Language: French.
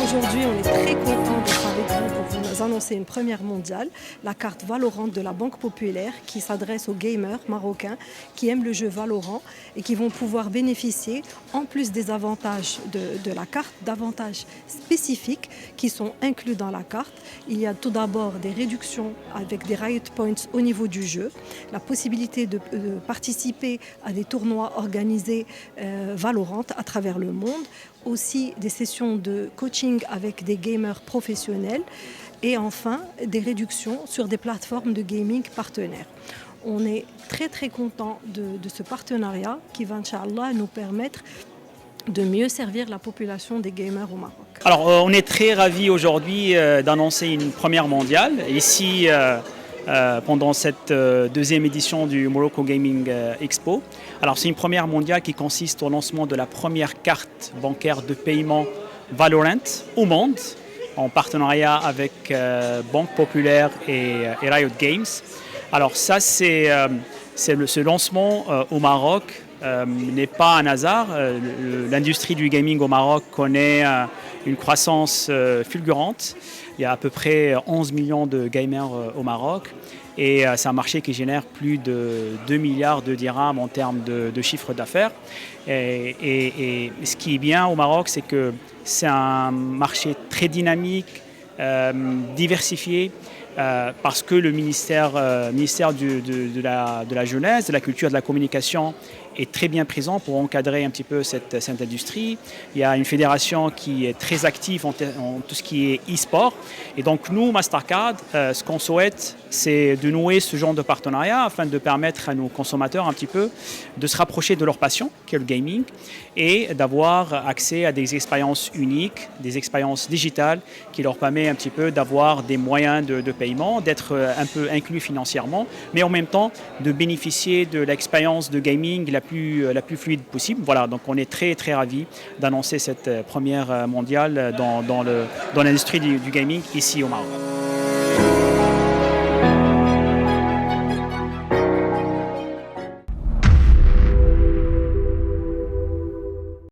Aujourd'hui, on est très content d'être avec vous pour vous annoncer une première mondiale, la carte Valorant de la Banque Populaire qui s'adresse aux gamers marocains qui aiment le jeu Valorant et qui vont pouvoir bénéficier, en plus des avantages de la carte, d'avantages spécifiques qui sont inclus dans la carte. Il y a tout d'abord des réductions avec des Riot Points au niveau du jeu, la possibilité de participer à des tournois organisés Valorant à travers le monde, aussi des sessions de coaching avec des gamers professionnels et enfin des réductions sur des plateformes de gaming partenaires. On est très très content de ce partenariat qui va, Inch'Allah, nous permettre de mieux servir la population des gamers au Maroc. Alors, on est très ravis aujourd'hui d'annoncer une première mondiale ici pendant cette deuxième édition du Morocco Gaming Expo. Alors, c'est une première mondiale qui consiste au lancement de la première carte bancaire de paiement Valorant au monde, en partenariat avec Banque Populaire et Riot Games. Alors ça, ce lancement au Maroc n'est pas un hasard. L'industrie du gaming au Maroc connaît une croissance fulgurante. Il y a à peu près 11 millions de gamers au Maroc. Et c'est un marché qui génère plus de 2 milliards de dirhams en termes de chiffre d'affaires. Et ce qui est bien au Maroc, c'est que c'est un marché très dynamique, diversifié, parce que le ministère de la jeunesse, de la culture, de la communication est très bien présent pour encadrer un petit peu cette industrie. Il y a une fédération qui est très active en tout ce qui est e-sport. Et donc nous, Mastercard, ce qu'on souhaite, c'est de nouer ce genre de partenariat afin de permettre à nos consommateurs un petit peu de se rapprocher de leur passion, qui est le gaming, et d'avoir accès à des expériences uniques, des expériences digitales qui leur permettent un petit peu d'avoir des moyens de paiement, d'être un peu inclus financièrement, mais en même temps de bénéficier de l'expérience de gaming la plus fluide possible. Voilà, donc on est très très ravis d'annoncer cette première mondiale dans l'industrie du gaming ici au Maroc.